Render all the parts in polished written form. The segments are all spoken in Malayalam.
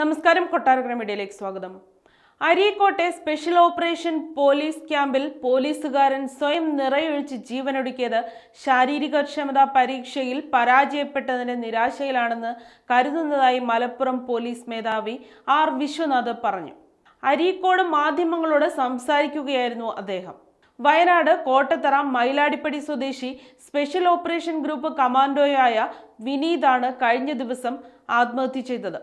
നമസ്കാരം, കൊട്ടാരക്കര മീഡിയയിലേക്ക് സ്വാഗതം. അരീക്കോട്ടെ സ്പെഷ്യൽ ഓപ്പറേഷൻ പോലീസ് ക്യാമ്പിൽ പോലീസുകാരൻ സ്വയം നിറയൊഴിച്ച് ജീവനൊടുക്കിയത് ശാരീരിക ക്ഷമതാ പരീക്ഷയിൽ പരാജയപ്പെട്ടതിന്റെ നിരാശയിലാണെന്ന് കരുതുന്നതായി മലപ്പുറം പോലീസ് മേധാവി ആർ വിശ്വനാഥ് പറഞ്ഞു. അരീക്കോട് മാധ്യമങ്ങളോട് സംസാരിക്കുകയായിരുന്നു അദ്ദേഹം. വയനാട് കോട്ടത്തറ മൈലാടിപ്പടി സ്വദേശി സ്പെഷ്യൽ ഓപ്പറേഷൻ ഗ്രൂപ്പ് കമാൻഡോയായ വിനീതാണ് കഴിഞ്ഞ ദിവസം ആത്മഹത്യ ചെയ്തത്.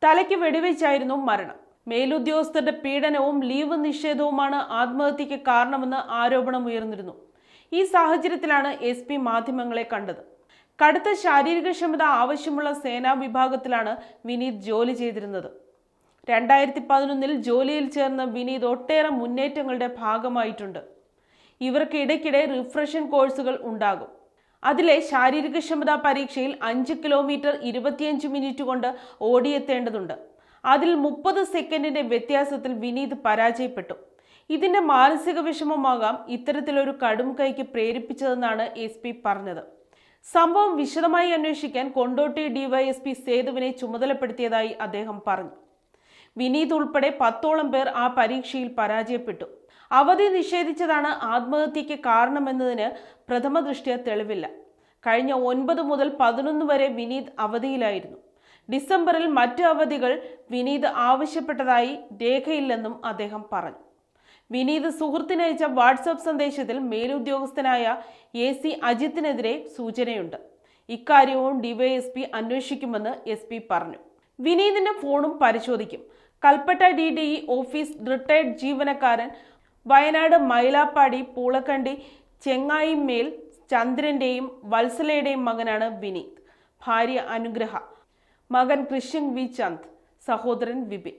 തലയ്ക്ക് വെടിവെച്ചായിരുന്നു മരണം. മേലുദ്യോഗസ്ഥരുടെ പീഡനവും ലീവ് നിഷേധവുമാണ് ആത്മഹത്യക്ക് കാരണമെന്ന് ആരോപണം ഉയർന്നിരുന്നു. ഈ സാഹചര്യത്തിലാണ് SP മാധ്യമങ്ങളെ കണ്ടത്. കടുത്ത ശാരീരികക്ഷമത ആവശ്യമുള്ള സേനാ വിഭാഗത്തിലാണ് വിനീത് ജോലി ചെയ്തിരുന്നത്. 2011 ജോലിയിൽ ചേർന്ന വിനീത് ഒട്ടേറെ മുന്നേറ്റങ്ങളുടെ ഭാഗമായിട്ടുണ്ട്. ഇവർക്ക് ഇടയ്ക്കിടെ റിഫ്രഷൻ കോഴ്സുകൾ ഉണ്ടാകും. അതിലെ ശാരീരികക്ഷമതാ പരീക്ഷയിൽ 5 കിലോമീറ്റർ 25 മിനിറ്റ് കൊണ്ട് ഓടിയെത്തേണ്ടതുണ്ട്. അതിൽ 30 സെക്കൻഡിന്റെ വ്യത്യാസത്തിൽ വിനീത് പരാജയപ്പെട്ടു. ഇതിന്റെ മാനസിക വിഷമമാകാം ഇത്തരത്തിലൊരു കടും കൈക്ക് പ്രേരിപ്പിച്ചതെന്നാണ് SP പറഞ്ഞത്. സംഭവം വിശദമായി അന്വേഷിക്കാൻ കൊണ്ടോട്ടി DYSP സേതുവിനെ ചുമതലപ്പെടുത്തിയതായി അദ്ദേഹം പറഞ്ഞു. വിനീത് ഉൾപ്പെടെ 10ഓളം പേർ ആ പരീക്ഷയിൽ പരാജയപ്പെട്ടു. അവധി നിഷേധിച്ചതാണ് ആത്മഹത്യക്ക് കാരണമെന്നതിന് പ്രഥമ ദൃഷ്ട്യാ തെളിവില്ല. കഴിഞ്ഞ 9 മുതൽ 11 വരെ വിനീത് അവധിയിലായിരുന്നു. ഡിസംബറിൽ മറ്റ് അവധികൾ വിനീത് ആവശ്യപ്പെട്ടതായി രേഖയില്ലെന്നും അദ്ദേഹം പറഞ്ഞു. വിനീത് സുഹൃത്തിനയച്ച വാട്സാപ്പ് സന്ദേശത്തിൽ മേലുദ്യോഗസ്ഥനായ AC അജിത്തിനെതിരെ സൂചനയുണ്ട്. ഇക്കാര്യവും DYSP അന്വേഷിക്കുമെന്ന് SP പറഞ്ഞു. വിനീതിന്റെ ഫോണും പരിശോധിക്കും. കൽപ്പറ്റ DDE ഓഫീസ് റിട്ടയർഡ് ജീവനക്കാരൻ, വയനാട് മൈലാപ്പാടി പൂളക്കണ്ടി ചെങ്ങായിമേൽ ചന്ദ്രന്റെയും വത്സലയുടെയും മകനാണ് വിനീത്. ഭാര്യ അനുഗ്രഹ, മകൻ കൃഷ്ണൻ V. ചന്ദ്, സഹോദരൻ വിപിൻ.